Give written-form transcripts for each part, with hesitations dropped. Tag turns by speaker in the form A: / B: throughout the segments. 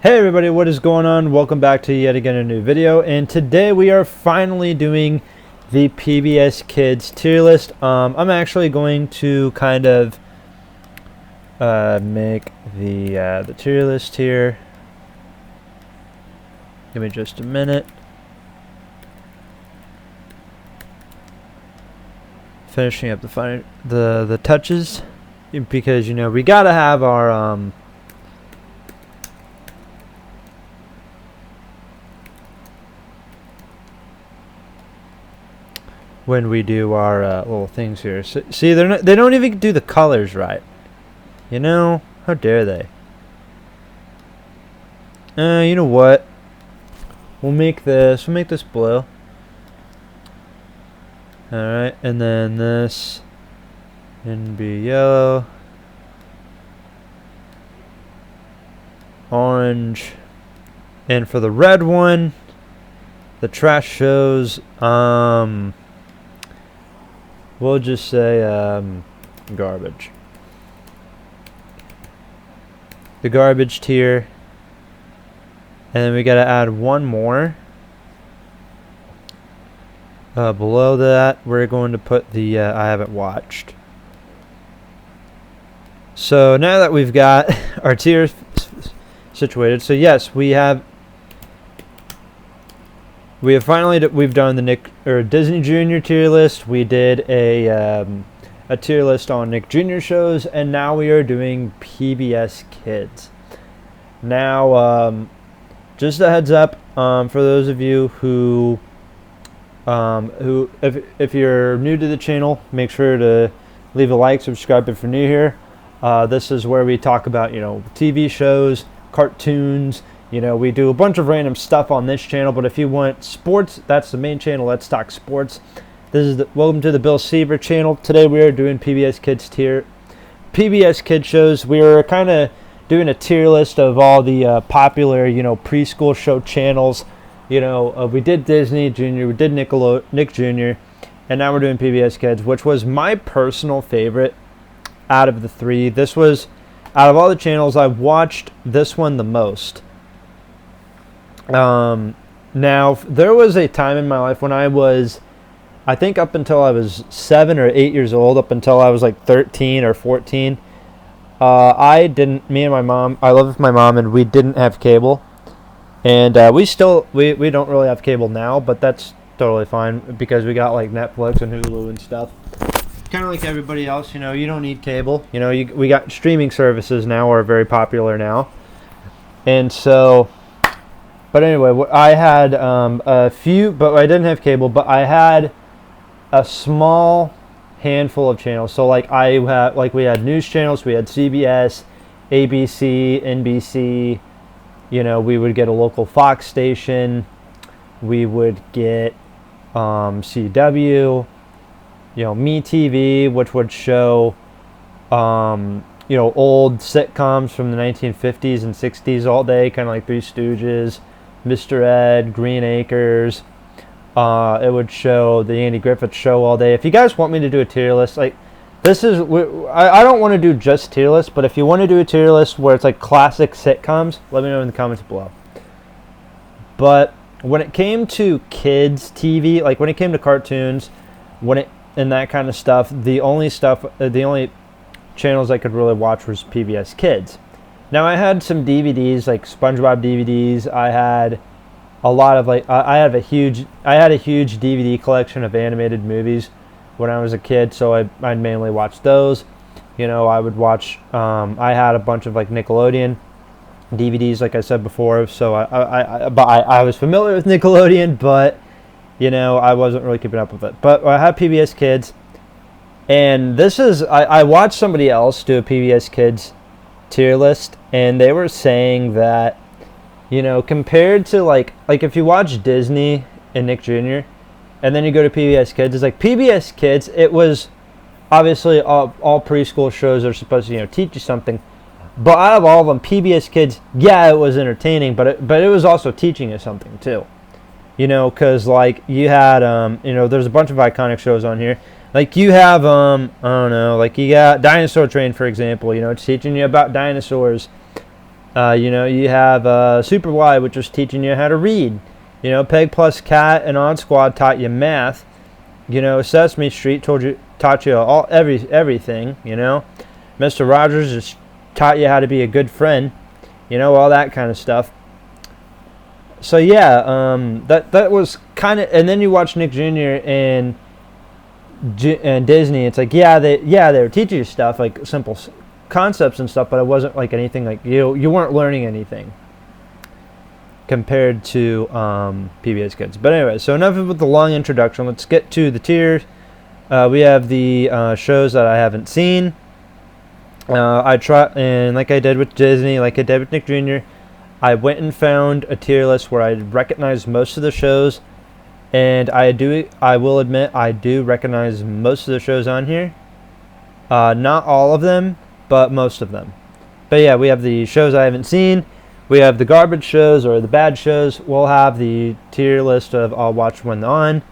A: Hey everybody, what is going on? Welcome back to yet again a new video, and today we are finally doing the PBS Kids tier list. I'm actually going to kind of make the tier list here. Give me just a minute. Finishing up the touches, because we gotta have our when we do our little things here. So, see, they don't even do the colors right. How dare they? You know what? We'll make this blue. Alright, and then this can be yellow, orange, and for the red one, the trash shows, we'll just say garbage. The garbage tier. And then we gotta add one more. Below that, we're going to put the I haven't watched. So now that we've got our tiers situated, so yes, we've done the Disney Junior tier list. We did a tier list on Nick Jr. shows, and now we are doing PBS Kids. Now, just a heads up for those of you who if you're new to the channel, make sure to leave a like, subscribe if you're new here. This is where we talk about TV shows, cartoons. We do a bunch of random stuff on this channel, but if you want sports, that's the main channel. Let's talk sports. Welcome to the Bill Seaver channel. Today we are doing PBS Kids shows. We are kind of doing a tier list of all the popular, preschool show channels. We did Disney Junior, we did Nick Jr., and now we're doing PBS Kids, which was my personal favorite out of the three. This was, out of all the channels, I've watched this one the most. Now, there was a time in my life when I think up until I was 7 or 8 years old, up until I was like 13 or 14, me and my mom, I lived with my mom, and we didn't have cable. And we don't really have cable now, but that's totally fine because we got like Netflix and Hulu and stuff. Kind of like everybody else, you don't need cable. We got streaming services now, are very popular now. And so, but anyway, I had a few, but I didn't have cable, but I had a small handful of channels. So we had news channels, we had CBS, ABC, NBC. We would get a local Fox station. We would get CW, MeTV, which would show, old sitcoms from the 1950s and 60s all day, kind of like Three Stooges, Mr. Ed, Green Acres. It would show the Andy Griffith Show all day. If you guys want me to do a tier list, I don't want to do just tier lists, but if you want to do a tier list where it's like classic sitcoms, let me know in the comments below. But when it came to kids TV, like when it came to cartoons, and that kind of stuff, the only channels I could really watch was PBS Kids. Now I had some DVDs, like SpongeBob DVDs. I had a lot of I had a huge DVD collection of animated movies when I was a kid, so I'd mainly watch those. I would watch, I had a bunch of Nickelodeon DVDs, like I said before, so I was familiar with Nickelodeon, but I wasn't really keeping up with it. But I had PBS Kids, and I watched somebody else do a PBS Kids tier list, and they were saying that compared to like if you watch Disney and Nick Jr., and then you go to PBS Kids, it's like PBS Kids, it was obviously all preschool shows are supposed to teach you something, but out of all of them, PBS Kids, yeah, it was entertaining, but it was also teaching you something too, because you had there's a bunch of iconic shows on here. Like you have I don't know, like you got Dinosaur Train, for example. It's teaching you about dinosaurs. You have Super Y, which was teaching you how to read. Peg plus Cat and Odd Squad taught you math. Sesame Street taught you everything. Mr. Rogers just taught you how to be a good friend. All that kind of stuff. So yeah, that was kind of, and then you watch Nick Jr. and Disney. It's like they were teaching you stuff like simple concepts and stuff, but it wasn't like anything like you weren't learning anything compared to PBS Kids. But anyway, so enough with the long introduction. Let's get to the tiers. We have the shows that I haven't seen. I try, and like I did with Disney, like I did with Nick Jr., I went and found a tier list where I recognized most of the shows, and I will admit I do recognize most of the shows on here. Not all of them, but most of them. But yeah, we have the shows I haven't seen. We have the garbage shows or the bad shows. We'll have the tier list of I'll watch when on.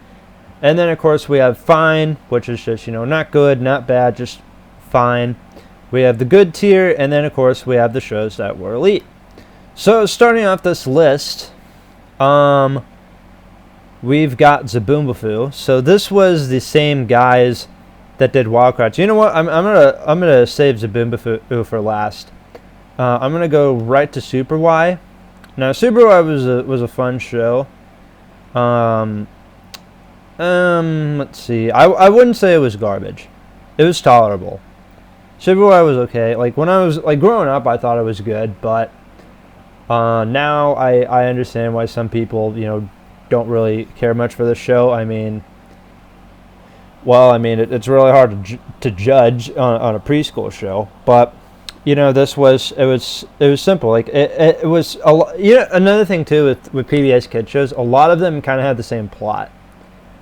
A: And then, of course, we have fine, which is just, not good, not bad, just fine. We have the good tier, and then, of course, we have the shows that were elite. So, starting off this list, we've got Zaboombafoo. So, this was the same guys that did Wildcats. You know what? I'm gonna save Zaboombafoo for last. I'm gonna go right to Super Y. Now, Super Y was a fun show. Let's see. I wouldn't say it was garbage. It was tolerable. Super Y was okay. Like when I was growing up, I thought it was good, but now I understand why some people don't really care much for the show. It's really hard to judge on a preschool show, but this was simple. Like it was a lot. Another thing too with PBS Kids shows, a lot of them kind of had the same plot.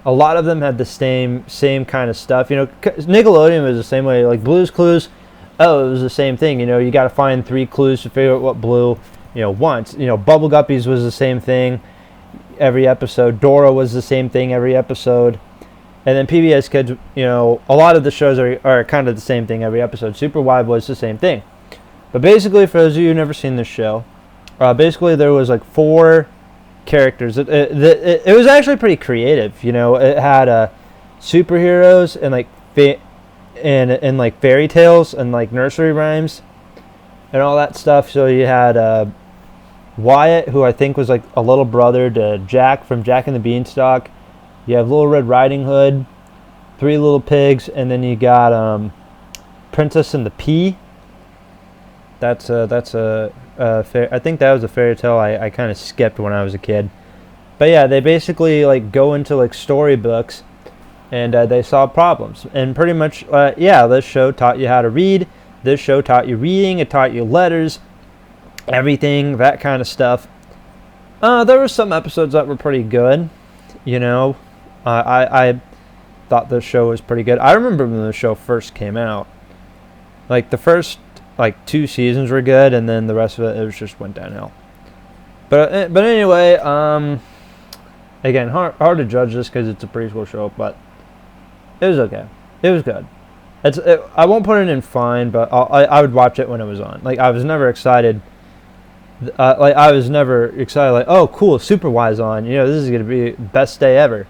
A: A lot of them had the same kind of stuff. Nickelodeon was the same way. Like Blue's Clues, it was the same thing. You got to find 3 clues to figure out what Blue wants. Bubble Guppies was the same thing every episode. Dora was the same thing every episode. And then PBS Kids, a lot of the shows are kind of the same thing every episode. Super Y was the same thing. But basically, for those of you who've never seen this show, basically there was like 4 characters. It was actually pretty creative. It had superheroes and like and like fairy tales and like nursery rhymes and all that stuff. So you had Wyatt, who I think was like a little brother to Jack from Jack and the Beanstalk. You have Little Red Riding Hood, 3 Little Pigs, and then you got Princess and the Pea. That's a I think that was a fairy tale I kind of skipped when I was a kid. But yeah, they basically like go into like storybooks, and they solve problems. And pretty much, this show taught you how to read. This show taught you reading. It taught you letters, everything, that kind of stuff. There were some episodes that were pretty good. I thought the show was pretty good. I remember when the show first came out. Like the first 2 seasons were good, and then the rest of it just went downhill. But anyway, again, hard to judge this because it's a preschool show, but it was okay. It was good. I won't put it in fine, but I would watch it when it was on. Like I was never excited. Like, oh, cool, Super Y's on. This is gonna be best day ever.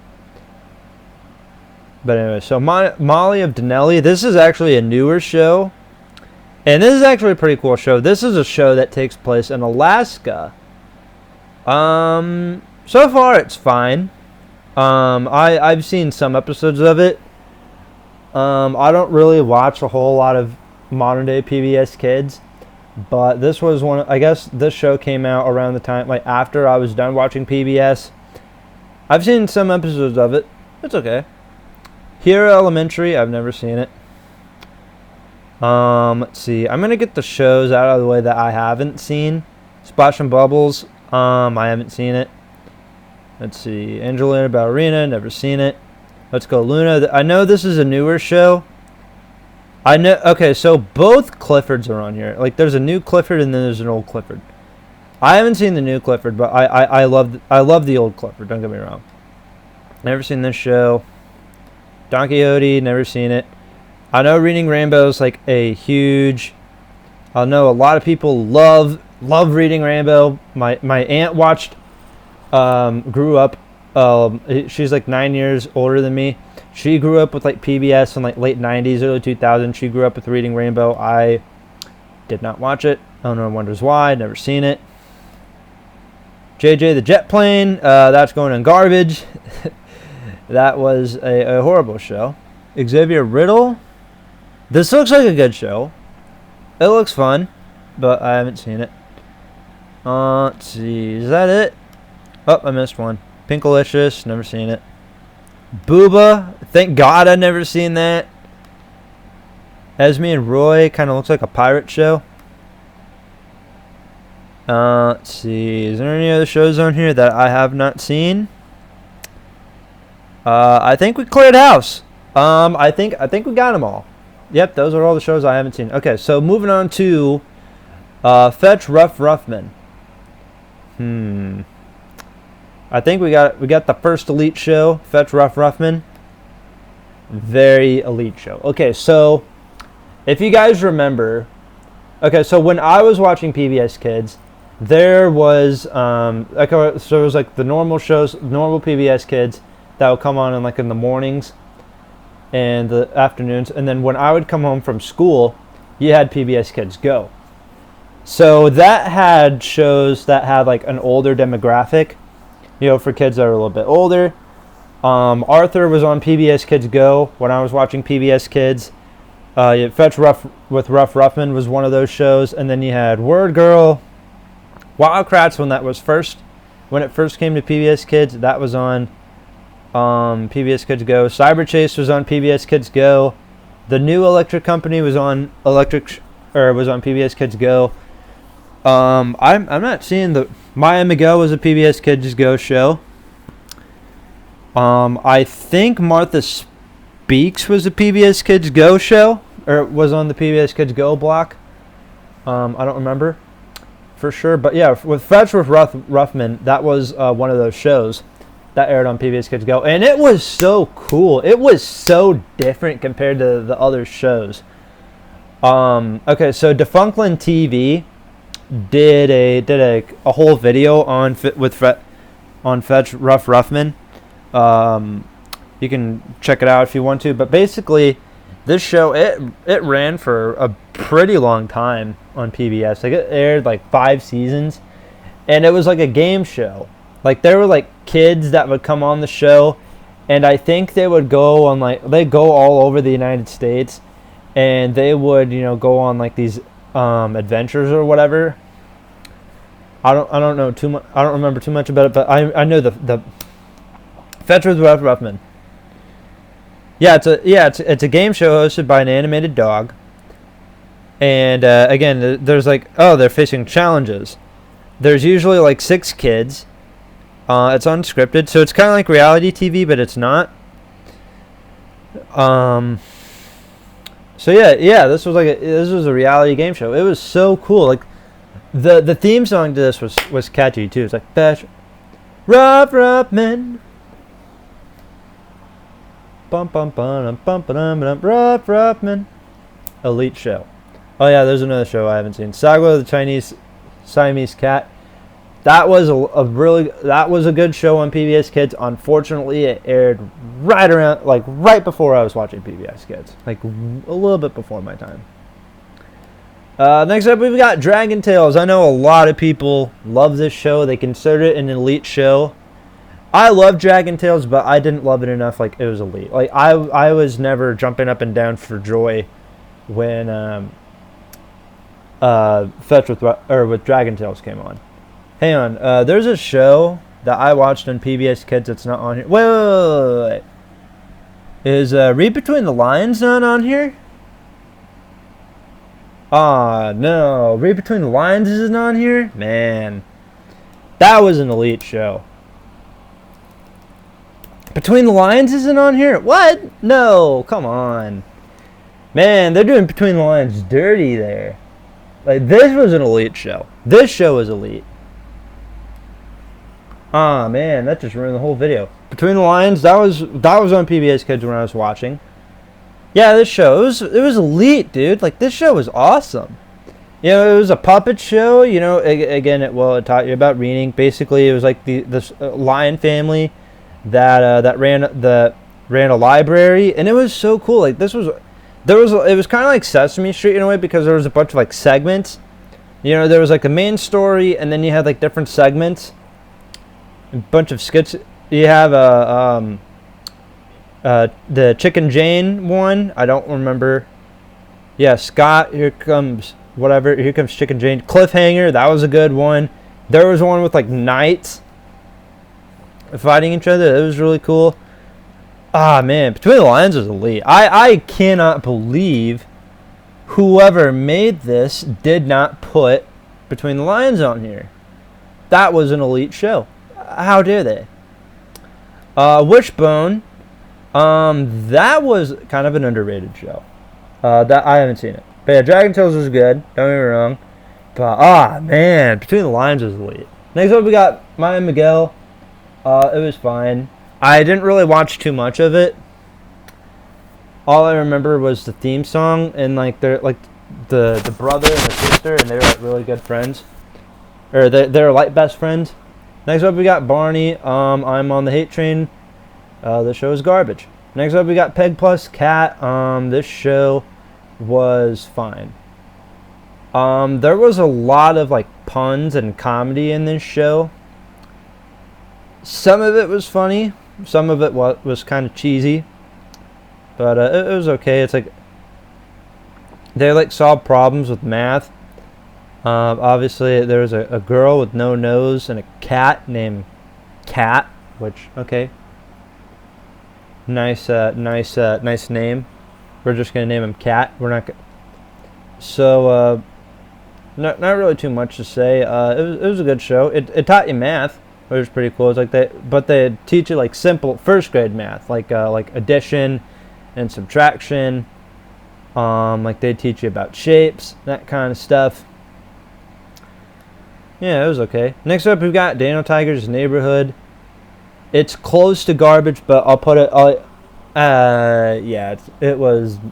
A: But anyway, so Molly of Denali. This is actually a newer show, and this is actually a pretty cool show. This is a show that takes place in Alaska. So far it's fine. I've seen some episodes of it. I don't really watch a whole lot of modern day PBS Kids. But this was one. I guess this show came out around the time, like after I was done watching PBS. I've seen some episodes of it. It's okay. Hero Elementary. I've never seen it. Let's see. I'm gonna get the shows out of the way that I haven't seen. Splash and Bubbles. I haven't seen it. Let's see. Angelina Ballerina. Never seen it. Let's Go Luna. I know this is a newer show. I know. Okay, so both Cliffords are on here. Like, there's a new Clifford and then there's an old Clifford. I haven't seen the new Clifford, but I love the old Clifford. Don't get me wrong. Never seen this show. Don Quixote. Never seen it. I know Reading Rainbow is like a huge. I know a lot of people love Love Reading Rainbow. My aunt watched, grew up. She's like 9 years older than me. She grew up with like PBS in like late 90s, early 2000s. She grew up with Reading Rainbow. I did not watch it. Owner wonders why. Never seen it. JJ the Jet Plane. That's going in garbage. That was a horrible show. Xavier Riddle. This looks like a good show. It looks fun, but I haven't seen it. Let's see. Is that it? Oh, I missed one. Pinkalicious. Never seen it. Booba. Thank God I've never seen that. Esme and Roy. Kind of looks like a pirate show. Let's see. Is there any other shows on here that I have not seen? I think we cleared house. I think we got them all. Yep, those are all the shows I haven't seen. Okay, so moving on to Fetch Rough Ruffman. I think we got the first elite show, Fetch Rough Ruffman. Very elite show. Okay, so if you guys remember, so when I was watching PBS Kids, there was so it was like the normal shows, normal PBS Kids that would come on in like in the mornings and the afternoons, and then when I would come home from school, you had PBS Kids Go. So that had shows that had like an older demographic, for kids that are a little bit older. Arthur was on PBS Kids Go when I was watching PBS Kids. Fetch Rough with Rough Ruffman was one of those shows, and then you had Word Girl, Wildcrats when it first came to PBS Kids. That was on PBS Kids Go. Cyber Chase was on PBS Kids Go. The New Electric Company was on PBS Kids Go. I'm not seeing the Miami Go was a PBS Kids Go show. I think Martha Speaks was a PBS Kids Go show, or was on the PBS Kids Go block. I don't remember for sure, but yeah, with Fetch with Ruffman, that was one of those shows that aired on PBS Kids Go, and it was so cool. It was so different compared to the other shows. Okay, so Defunctland TV did a whole video on Fetch Rough Ruffman. You can check it out if you want to, but basically this show it ran for a pretty long time on PBS. Like it aired like 5 seasons, and it was like a game show. Like there were like kids that would come on the show, and I think they would go on they go all over the United States, and they would go on like these adventures or whatever. I don't know too much. I don't remember too much about it, but I know the Fetch with Rough Ruffman. Yeah, it's a game show hosted by an animated dog. And again, there's they're facing challenges. There's usually like 6 kids. It's unscripted, so it's kind of like reality TV, but it's not. So yeah, this was a reality game show. It was so cool. Like the theme song to this was catchy too. It's like Fetch Rough Ruffman. Bum bum bum bum bum bum Rough Ruffman. Elite show. Oh yeah, there's another show I haven't seen. Sagwa the Chinese Siamese Cat. That was a good show on PBS Kids. Unfortunately, it aired right before I was watching PBS Kids, like a little bit before my time. Next up, we've got Dragon Tales. I know a lot of people love this show. They consider it an elite show. I love Dragon Tales, but I didn't love it enough. Like it was elite. Like I was never jumping up and down for joy when Fetch with Dragon Tales came on. Hang on, there's a show that I watched on PBS Kids that's not on here. Wait. Is Read Between the Lines not on here? No. Read Between the Lines isn't on here? Man. That was an elite show. Between the Lines isn't on here? What? No, come on. Man, they're doing Between the Lines dirty there. Like, this was an elite show. This show was elite. Man, that just ruined the whole video. Between the Lines, that was on PBS Kids when I was watching. Yeah, this show, it was elite, dude. Like, this show was awesome. it was a puppet show. Again, it taught you about reading. Basically, it was like this lion family that ran a library, and it was so cool. Like it was kind of like Sesame Street in a way, because there was a bunch of like segments. There was like the main story, and then you had like different segments, a bunch of skits. You have the Chicken Jane one. I don't remember. Yeah, Scott. Here comes whatever. Here comes Chicken Jane. Cliffhanger. That was a good one. There was one with like knights fighting each other. It was really cool. Ah, man, Between the Lions was elite. I cannot believe whoever made this did not put Between the Lions on here. That was an elite show. How dare they? Wishbone. That was kind of an underrated show. That I haven't seen it. But yeah, Dragon Tales was good. Don't get me wrong. But man, Between the Lions was elite. Next up, we got Maya and Miguel. It was fine. I didn't really watch too much of it. All I remember was the theme song, and like they're like the brother and the sister, and they were like really good friends, or they're like best friends. Next up, we got Barney. I'm on the hate train. The show is garbage. Next up, we got Peg Plus Cat. This show was fine. There was a lot of like puns and comedy in this show. Some of it was funny. Some of it was kind of cheesy. But it was okay. It's like they like solved problems with math. Obviously, there was a girl with no nose and a cat named Cat, which okay. Nice name. We're just gonna name him Cat. We're not. So not really too much to say. It was a good show. It taught you math, which was pretty cool. It's like they teach you like simple first grade math, like addition and subtraction. Like they teach you about shapes, that kind of stuff. Yeah, it was okay. Next up, we've got Daniel Tiger's Neighborhood. It's close to garbage, but I'll put it.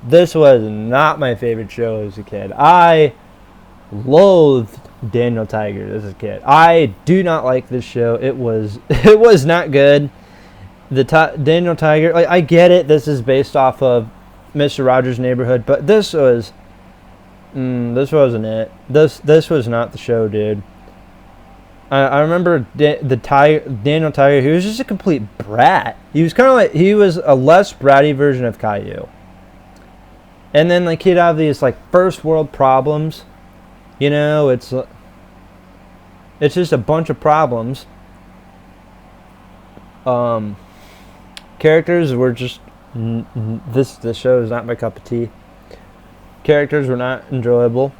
A: This was not my favorite show as a kid. I loathed Daniel Tiger as a kid. I do not like this show. It was not good. Daniel Tiger, like I get it. This is based off of Mr. Rogers' Neighborhood, but this wasn't it. This was not the show, dude. I remember Daniel Tiger. He was just a complete brat. He was kind of like he was a less bratty version of Caillou. And then like he'd have these like first world problems. It's just a bunch of problems. Characters were just this show is not my cup of tea. Characters were not enjoyable.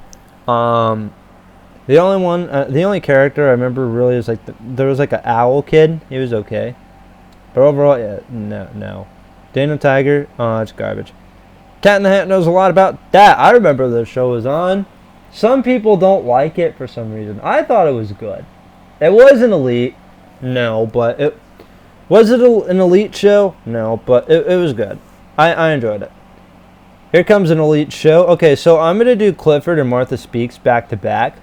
A: The only character I remember really is like there was like an owl kid. He was okay, but overall, yeah, no. Daniel Tiger, it's garbage. Cat in the Hat knows a lot about that. I remember the show was on. Some people don't like it for some reason. I thought it was good. It wasn't elite, no, but it was it an elite show? No, but it was good. I enjoyed it. Here comes an elite show. Okay, so I'm gonna do Clifford and Martha Speaks back to back.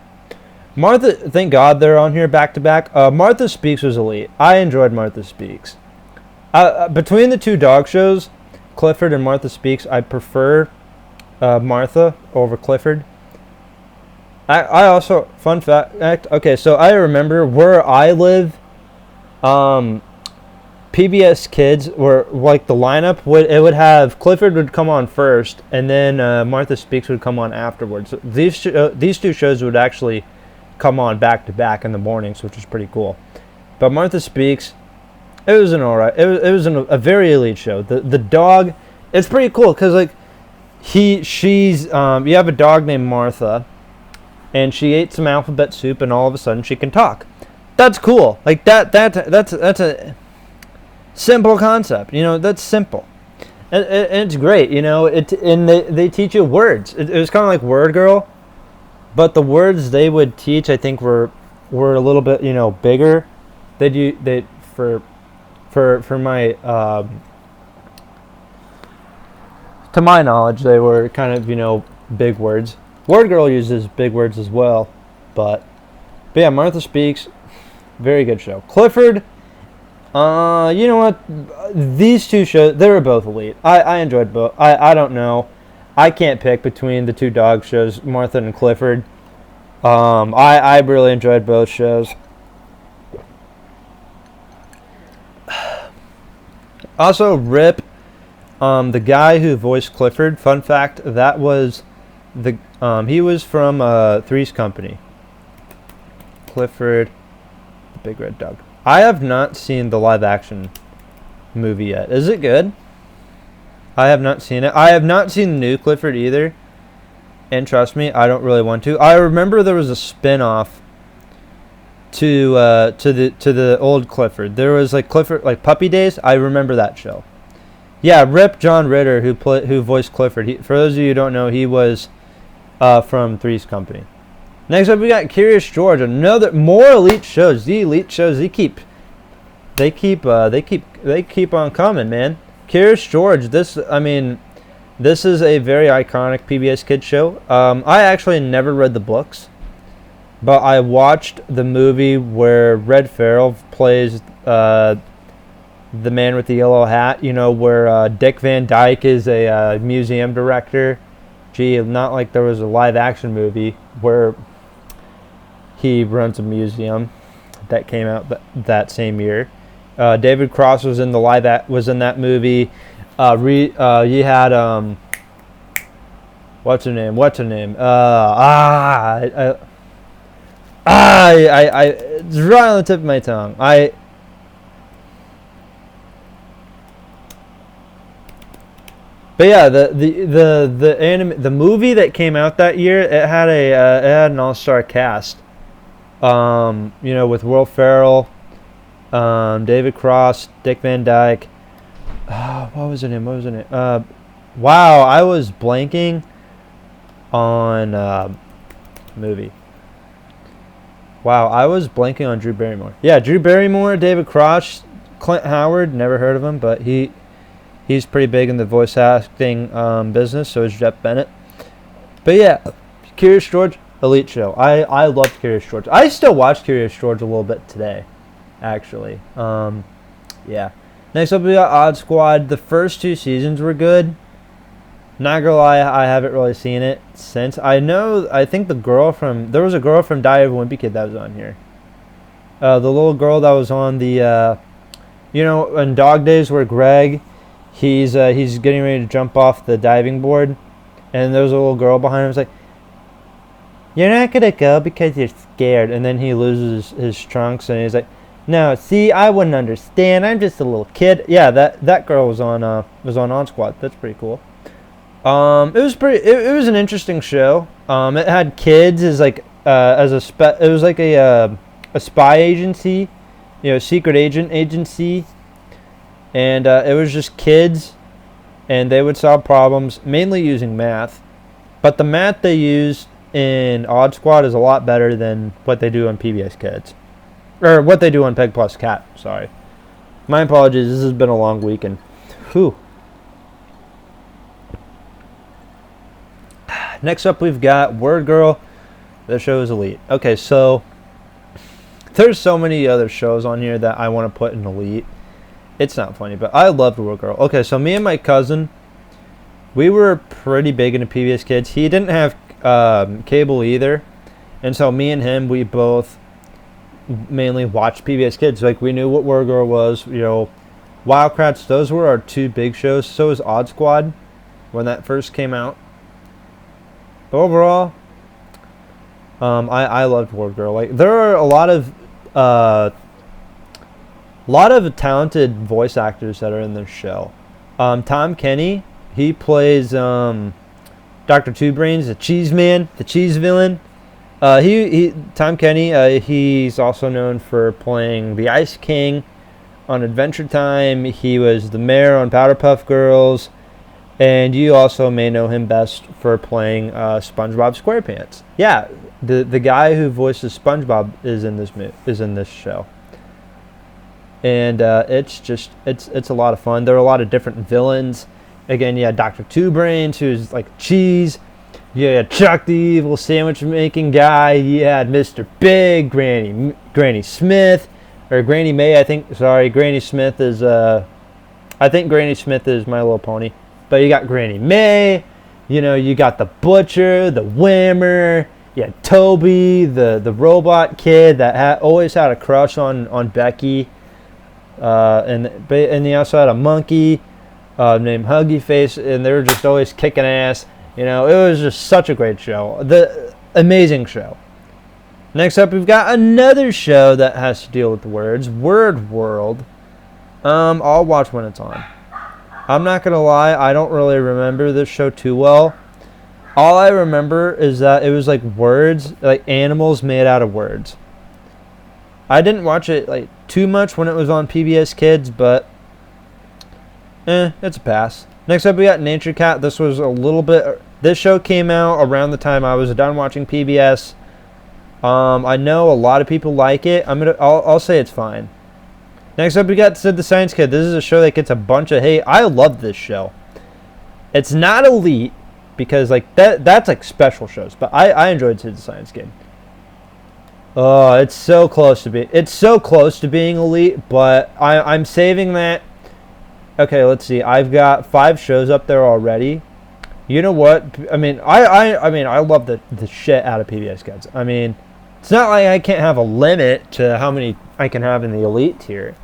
A: Martha, thank God they're on here back to back. Martha Speaks was elite. I enjoyed Martha Speaks. Between the two dog shows, Clifford and Martha Speaks, I prefer Martha over Clifford. I also, fun fact, okay, so I remember where I live, PBS Kids were like the lineup would have Clifford would come on first, and then Martha Speaks would come on afterwards. So these two shows would actually come on back to back in the mornings, which was pretty cool. But Martha Speaks, it was an alright. It was a very elite show. The dog, it's pretty cool because like she's you have a dog named Martha, and she ate some alphabet soup, and all of a sudden she can talk. That's cool. Like that's a simple concept. That's simple. And it's great. And they teach you words. It was kind of like Word Girl. But the words they would teach, I think, were a little bit, bigger. For my to my knowledge, they were kind of, big words. Word Girl uses big words as well, but yeah, Martha Speaks, very good show. Clifford, you know what? These two shows, they were both elite. I enjoyed both. I don't know. I can't pick between the two dog shows, Martha and Clifford. I really enjoyed both shows. Also, Rip, the guy who voiced Clifford, fun fact, that was he was from Three's Company. Clifford, the Big Red Dog. I have not seen the live action movie yet. Is it good? I have not seen it. I have not seen the new Clifford either. And trust me, I don't really want to. I remember there was a spin-off to the old Clifford. There was like Clifford, like Puppy Days. I remember that show. Yeah, Rip John Ritter, who voiced Clifford. For those of you who don't know, he was from Three's Company. Next up, we got Curious George. More elite shows. The elite shows they keep on coming, man. Curious George. This is a very iconic PBS Kids show. I actually never read the books, but I watched the movie where Red Farrell plays the man with the yellow hat. You know, where Dick Van Dyke is a museum director. Gee, not like there was a live action movie where he runs a museum that came out that same year. David Cross was in that movie. You had what's her name? It's right on the tip of my tongue. But yeah, the movie that came out that year, it had an all-star cast. With Will Ferrell, David Cross, Dick Van Dyke. What was her name? Wow, I was blanking on movie. Wow, I was blanking on Drew Barrymore. Yeah, Drew Barrymore, David Cross, Clint Howard. Never heard of him, but he's pretty big in the voice acting business. So is Jeff Bennett. But yeah, Curious George, elite show. I loved Curious George. I still watch Curious George a little bit today, actually. Yeah. Next up, we got Odd Squad. The first 2 seasons were good. Not gonna lie, I haven't really seen it since. I think there was a girl from Diary of a Wimpy Kid that was on here. The little girl that was on the, in Dog Days where Greg, he's getting ready to jump off the diving board, and there was a little girl behind him. Was like, "You're not gonna go because you're scared," and then he loses his trunks, and he's like, "No, see, I wouldn't understand. I'm just a little kid." Yeah, that girl was on On Squad. That's pretty cool. It was an interesting show. It had kids as like it was like a spy agency, secret agent agency, and it was just kids, and they would solve problems mainly using math, but the math they used in Odd Squad is a lot better than what they do on PBS Kids. Or what they do on Peg Plus Cat, sorry. My apologies, this has been a long weekend. Whew. Next up, we've got Word Girl. The show is elite. Okay, so there's so many other shows on here that I want to put in elite. It's not funny, but I loved Word Girl. Okay, so me and my cousin, we were pretty big into PBS Kids. He didn't have cable either, and so me and him, we both mainly watched PBS Kids. Like, we knew what Word Girl was, Wildcrats. Those were our 2 big shows. So was Odd Squad when that first came out. But overall, I loved Word Girl. Like, there are a lot of talented voice actors that are in this show. Tom Kenny, he plays Dr. Two Brains, the cheese man, the cheese villain. Tom Kenny, he's also known for playing the Ice King on Adventure Time. He was the mayor on Powderpuff Girls, and you also may know him best for playing SpongeBob SquarePants. Yeah, the guy who voices SpongeBob is in this show, and it's a lot of fun. There are a lot of different villains. Again, yeah, Dr. Two Brains, who's like cheese. You had Chuck the Evil Sandwich Making Guy. You had Mr. Big, Granny Smith, or Granny May. I think. Sorry, Granny Smith is. I think Granny Smith is My Little Pony. But you got Granny May. You know, you got the Butcher, the Whammer. You had Toby, the robot kid that always had a crush on Becky. And they also had a monkey named Huggy Face, and they were just always kicking ass. You know, it was just such a great show. The amazing show. Next up, we've got another show that has to deal with words, Word World. I'll watch when it's on. I'm not gonna lie, I don't really remember this show too well. All I remember is that it was like words, like animals made out of words. I didn't watch it like too much when it was on PBS Kids, but it's a pass. Next up, we got Nature Cat. This was a little bit. This show came out around the time I was done watching PBS. I know a lot of people like it. I'll say it's fine. Next up, we got Sid the Science Kid. This is a show that gets a bunch of hate. I love this show. It's not elite because like that's like special shows, but I enjoyed Sid the Science Kid. Oh, it's so close to being elite, but I'm saving that. Okay, let's see. I've got 5 shows up there already. You know what? I mean, I love the shit out of PBS Kids. I mean, it's not like I can't have a limit to how many I can have in the elite tier.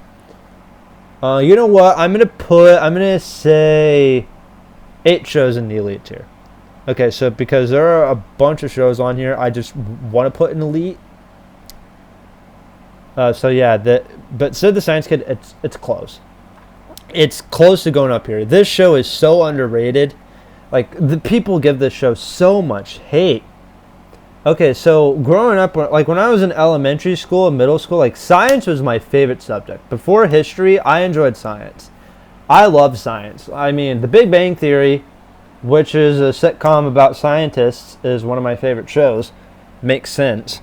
A: You know what? I'm gonna say 8 shows in the elite tier. Okay, so because there are a bunch of shows on here, I just want to put in elite. So yeah, but Sid the Science Kid, it's close. It's close to going up here. This show is so underrated. Like, the people give this show so much hate. Okay, so growing up, like when I was in elementary school and middle school, like science was my favorite subject. Before history, I enjoyed science. I love science. I mean, The Big Bang Theory, which is a sitcom about scientists, is one of my favorite shows. Makes sense.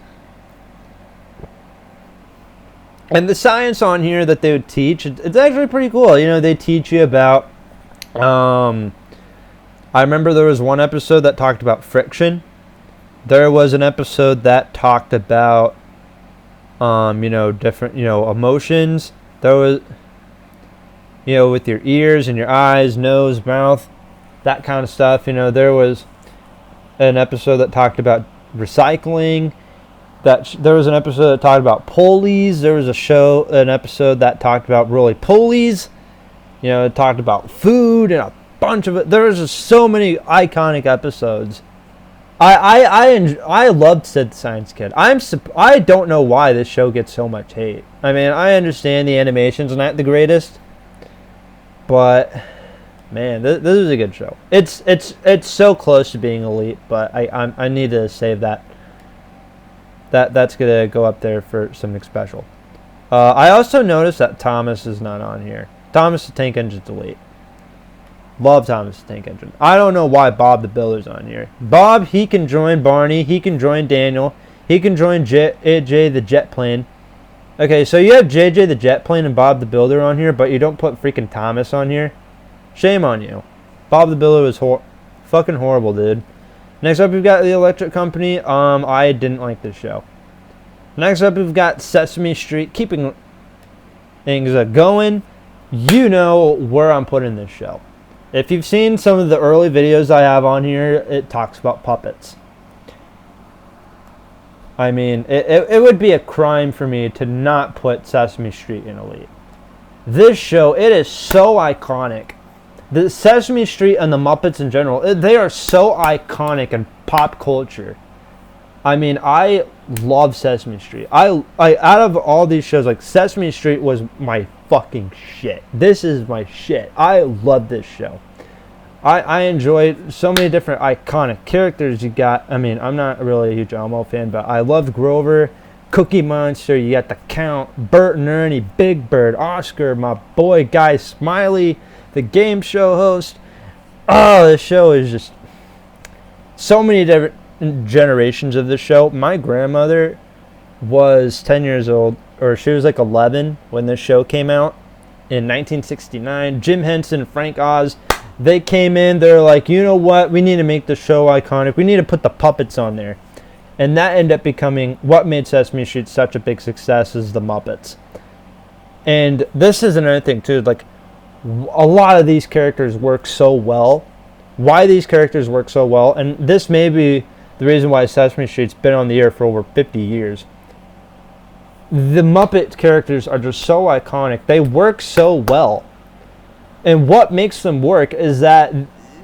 A: And the science on here that they would teach, it's actually pretty cool. You know, they teach you about, I remember there was one episode that talked about friction. There was an episode that talked about, different, emotions. There was, with your ears and your eyes, nose, mouth, that kind of stuff. You know, there was an episode that talked about recycling. There was an episode that talked about pulleys. There was an episode that talked about roly-polies. You know, it talked about food and a bunch of it. There was just so many iconic episodes. I loved Sid the Science Kid. I don't know why this show gets so much hate. I mean, I understand the animation's not the greatest, but man, this is a good show. It's so close to being elite, but I need to save that. That's gonna go up there for something special. I also noticed that Thomas is not on here. Thomas the Tank Engine's elite. Love Thomas the Tank Engine. I don't know why Bob the Builder's on here. Bob, he can join Barney. He can join Daniel. He can join JJ the Jet Plane. Okay, so you have JJ the Jet Plane and Bob the Builder on here, but you don't put freaking Thomas on here. Shame on you. Bob the Builder was fucking horrible, dude. Next up, we've got The Electric Company. I didn't like this show. Next up, we've got Sesame Street. Keeping things going. You know where I'm putting this show. If you've seen some of the early videos I have on here, it talks about puppets. I mean, it would be a crime for me to not put Sesame Street in elite. This show, it is so iconic. The Sesame Street and the Muppets in general, they are so iconic in pop culture. I mean, I love Sesame Street. I out of all these shows, like Sesame Street was my fucking shit. This is my shit. I love this show. I enjoyed so many different iconic characters you got. I mean, I'm not really a huge Elmo fan, but I loved Grover, Cookie Monster, you got the Count, Bert and Ernie, Big Bird, Oscar, my boy Guy Smiley, the game show host. Oh, this show is just so many different generations of this show. My grandmother was 10 years old, or she was like 11 when this show came out in 1969. Jim Henson, Frank Oz, They came in, they're like, you know what, we need to make the show iconic. We need to put the puppets on there. And that ended up becoming what made Sesame Street such a big success is the Muppets. And this is another thing too, like a lot of these characters work so well. Why these characters work so well, and this may be the reason why Sesame Street's been on the air for over 50 years. The Muppet characters are just so iconic. They work so well. And what makes them work is that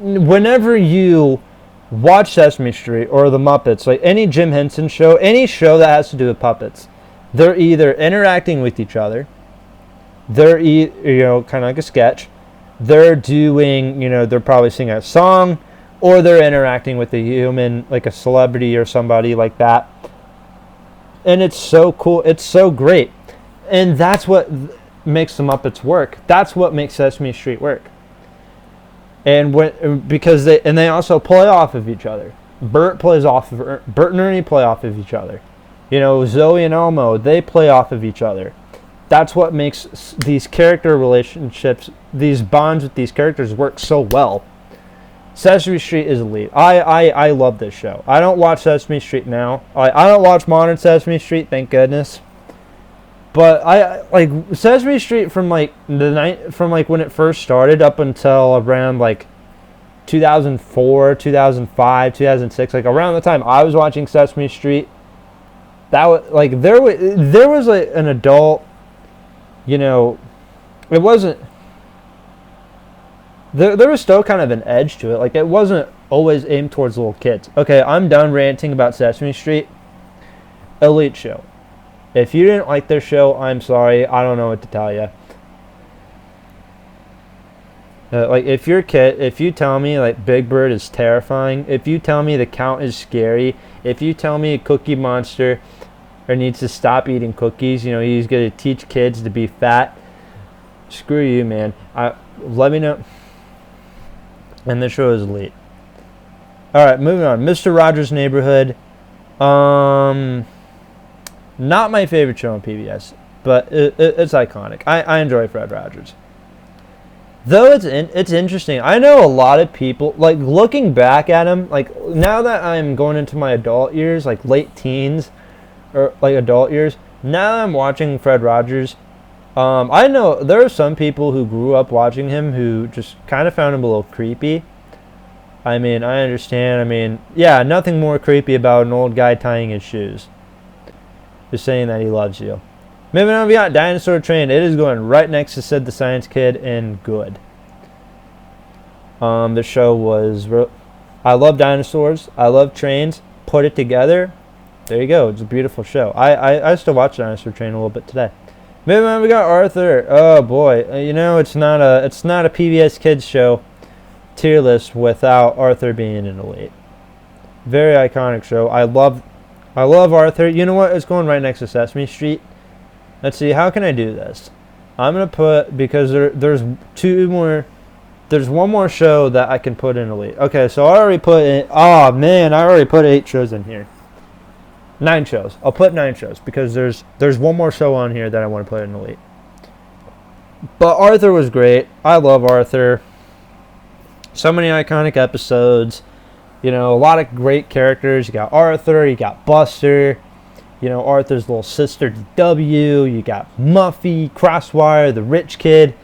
A: whenever you watch Sesame Street or the Muppets, like any Jim Henson show, any show that has to do with puppets, they're either interacting with each other, they're kind of like a sketch, they're doing, they're probably singing a song, or they're interacting with a human, like a celebrity or somebody like that. And it's so cool. It's so great. And that's what makes the Muppets work. That's what makes Sesame Street work. And they also play off of each other. Bert and Ernie play off of each other. Zoe and Elmo, they play off of each other. That's what makes these character relationships, these bonds with these characters work so well. Sesame Street is elite. I love this show. I don't watch Sesame Street now. I don't watch modern Sesame Street, thank goodness. But I like Sesame Street from when it first started up until around 2004, 2005, 2006, around the time I was watching Sesame Street. That was there was an adult, it wasn't. There was still kind of an edge to it. It wasn't always aimed towards little kids. Okay, I'm done ranting about Sesame Street. Elite show. If you didn't like this show, I'm sorry. I don't know what to tell you. If you're a kid, if you tell me Big Bird is terrifying, if you tell me the Count is scary, if you tell me Cookie Monster needs to stop eating cookies, he's going to teach kids to be fat, screw you, man. Let me know. And the show is elite. Alright, moving on. Mr. Rogers' Neighborhood. Not my favorite show on PBS, but it's iconic. I enjoy Fred Rogers. Though it's interesting. I know a lot of people, looking back at him, now that I'm going into my adult years, late teens, or adult years, now that I'm watching Fred Rogers, I know there are some people who grew up watching him who just kind of found him a little creepy. I understand. Yeah, nothing more creepy about an old guy tying his shoes. Just saying that he loves you. Moving on, we got Dinosaur Train. It is going right next to Sid the Science Kid and good. The show was... I love dinosaurs. I love trains. Put it together. There you go. It's a beautiful show. I still watch Dinosaur Train a little bit today. Moving on, we got Arthur. Oh boy, it's not a PBS Kids show tier list without Arthur being an elite. Very iconic show. I love Arthur. You know what? It's going right next to Sesame Street. Let's see. How can I do this? I'm gonna put because there's one more show that I can put in elite. Okay, so I already put in. Oh man, I already put 8 shows in here. 9 shows. I'll put 9 shows because there's one more show on here that I want to put in elite. But Arthur was great. I love Arthur. So many iconic episodes. A lot of great characters. You got Arthur. You got Buster. Arthur's little sister W. You got Muffy, Crosswire, the rich kid,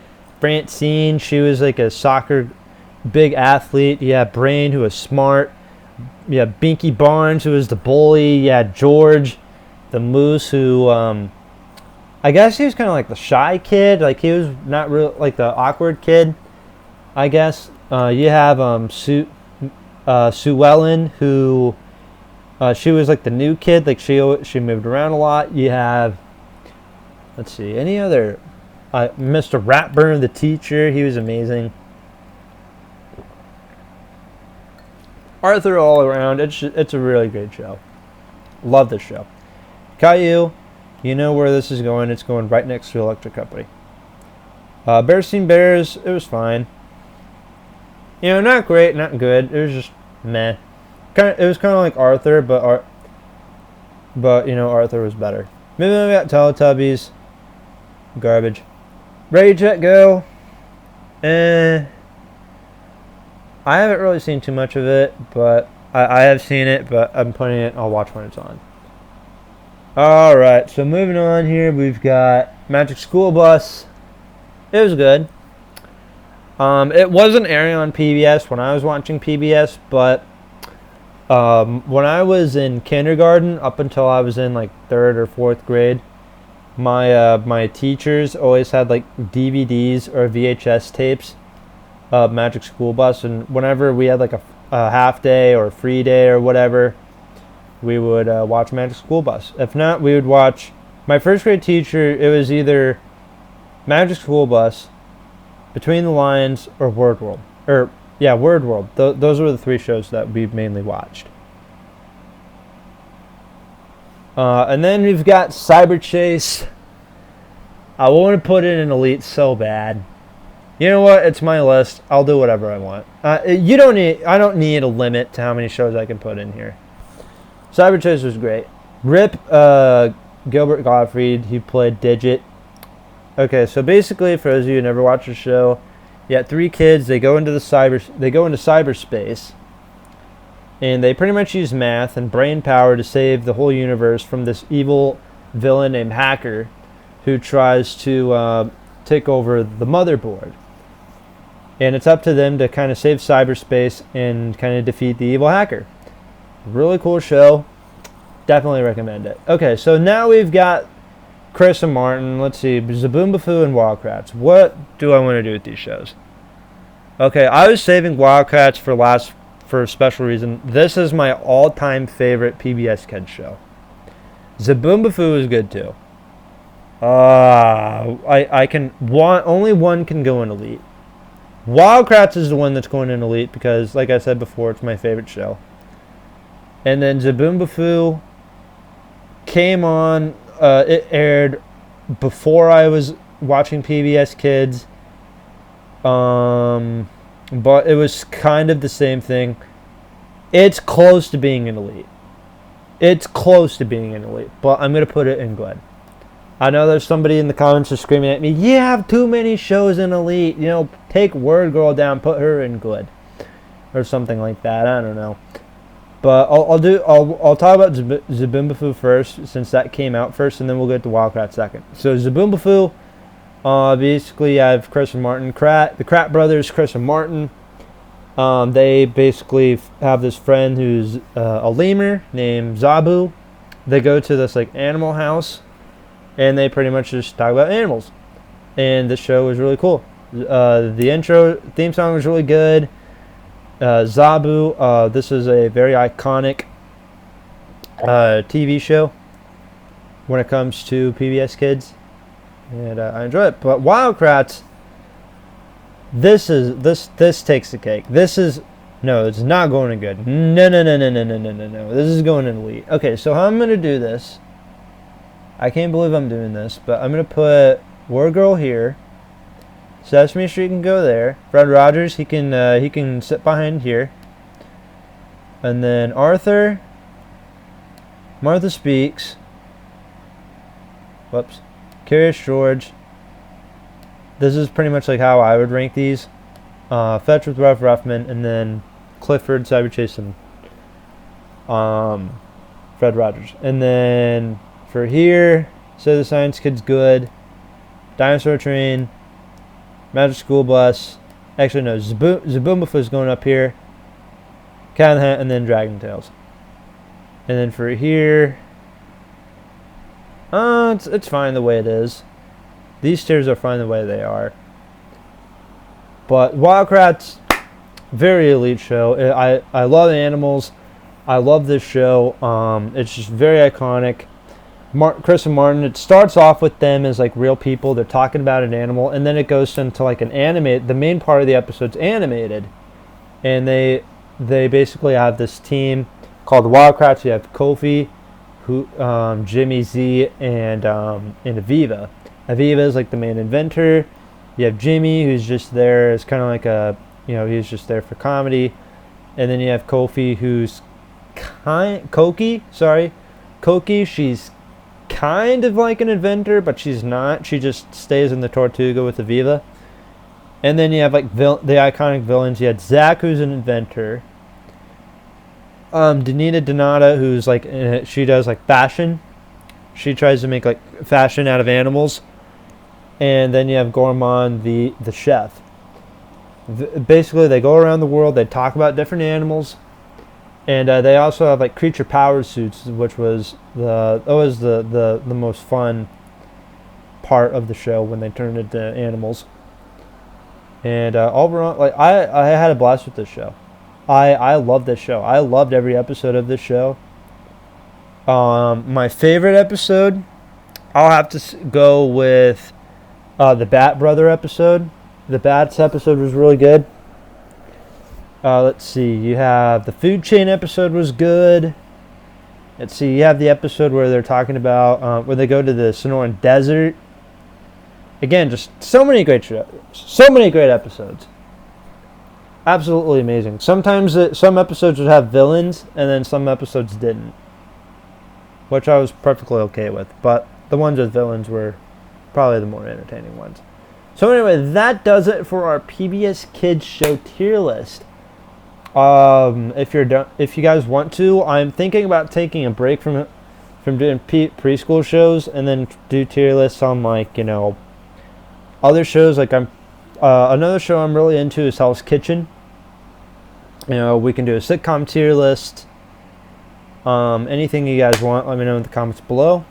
A: Francine. She was a soccer big athlete. You had Brain, who was smart. You had Binky Barnes, who was the bully. You had George, the moose, who I guess he was kind of the shy kid. He was not real the awkward kid, I guess. You have Sue Ellen, who she was the new kid. She moved around a lot. You have, let's see, any other Mr. Ratburn, the teacher. He was amazing. Arthur all around. It's a really great show. Love this show. Caillou, you know where this is going. It's going right next to Electric Company. Bears Seen Bears, it was fine. Not great, not good. It was just meh. It was kind of like Arthur, but Arthur was better. Maybe we got Teletubbies. Garbage. Ready, Jet, Go. I haven't really seen too much of it, but I have seen it, but I'm putting it, I'll watch when it's on. Alright, so moving on here, we've got Magic School Bus. It was good. It wasn't airing on PBS when I was watching PBS, but when I was in kindergarten, up until I was in like 3rd or 4th grade, my teachers always had like DVDs or VHS tapes of Magic School Bus, and whenever we had like a half day or a free day or whatever, we would watch Magic School Bus. If not, we would watch my 1st grade teacher. It was either Magic School Bus, Between the Lines, or Word World. Word World. Those were the 3 shows that we mainly watched. And then we've got Cyber Chase. I want to put it in Elite so bad. You know what? It's my list. I'll do whatever I want. I don't need a limit to how many shows I can put in here. Cyber Chase was great. Rip Gilbert Gottfried. He played Digit. Okay, so basically, for those of you who never watched the show, you got 3 kids. They go into cyberspace, and they pretty much use math and brain power to save the whole universe from this evil villain named Hacker, who tries to take over the motherboard. And it's up to them to kind of save cyberspace and kind of defeat the evil hacker. Really cool show. Definitely recommend it. Okay, so now we've got Chris and Martin. Let's see, Zaboomafoo and Wildcrats. What do I want to do with these shows? Okay, I was saving Wildcrats for a special reason. This is my all-time favorite PBS Kids show. Zaboomafoo is good too. Only one can go in Elite. Wildcrats is the one that's going in Elite because, like I said before, it's my favorite show. And then Zaboomafoo came on. It aired before I was watching PBS Kids. But it was kind of the same thing. It's close to being an Elite. But I'm going to put it in Glenn. I know there's somebody in the comments just screaming at me, you have too many shows in Elite. You know, take Word Girl down, put her in Good. Or something like that. I don't know. But I'll talk about Zaboomafoo first, since that came out first, and then we'll get to Wildcat second. So Zaboomafoo, basically I have Chris and Martin. The Krat brothers, Chris and Martin. They basically have this friend who's a lemur named Zabu. They go to this like animal house, and they pretty much just talk about animals. And this show was really cool. The intro theme song was really good. Zabu, this is a very iconic TV show when it comes to PBS Kids, and I enjoy it. But Wildcrats, this takes the cake. It's not going in Good. No. This is going in Elite. Okay, so how I'm gonna do this? I can't believe I'm doing this, but I'm gonna put Word Girl here. Sesame Street can go there. Fred Rogers, he can sit behind here. And then Arthur, Martha Speaks. Whoops. Curious George. This is pretty much like how I would rank these. Fetch with Ruff Ruffman, and then Clifford, Cyber Chase, and Fred Rogers. And then for here, So the Science Kid's good. Dinosaur Train, Magic School Bus. Actually, no, Zaboomafoo is going up here. Cat in the Hat, and then Dragon Tales. And then for here, it's fine the way it is. These tiers are fine the way they are. But Wildcrats, very elite show. I love animals. I love this show. It's just very iconic. Chris and Martin, it starts off with them as like real people. They're talking about an animal, and then it goes into like an animated. The main part of the episode's animated, and they basically have this team called the Wildcrats. You have Kofi, Jimmy Z, and Aviva. Aviva is like the main inventor. You have Jimmy, who's just there as kind of like he's just there for comedy, and then you have Kofi, who's Koki. She's kind of like an inventor, but she's not. She just stays in the Tortuga with Aviva. And then you have like the iconic villains. You had Zack, who's an inventor. Danita Donata, who's like she does like fashion. She tries to make like fashion out of animals. And then you have Gourmand, the chef. Basically, they go around the world. They talk about different animals, and they also have like creature power suits, which was always the most fun part of the show when they turned into animals. And overall, like I had a blast with this show. I loved this show. I loved every episode of this show. My favorite episode, I'll have to go with the Bat Brother episode. The Bats episode was really good. Let's see. You have the food chain episode was good. Let's see. You have the episode where they're talking about where they go to the Sonoran Desert. Again, just so many great shows. So many great episodes. Absolutely amazing. Sometimes some episodes would have villains, and then some episodes didn't, which I was perfectly okay with. But the ones with villains were probably the more entertaining ones. So anyway, that does it for our PBS Kids Show tier list. If you guys want to, I'm thinking about taking a break from doing preschool shows and then do tier lists on like other shows. Like another show I'm really into is Hell's Kitchen. We can do a sitcom tier list. Anything you guys want, let me know in the comments below.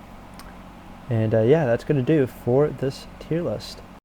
A: And yeah, that's gonna do for this tier list.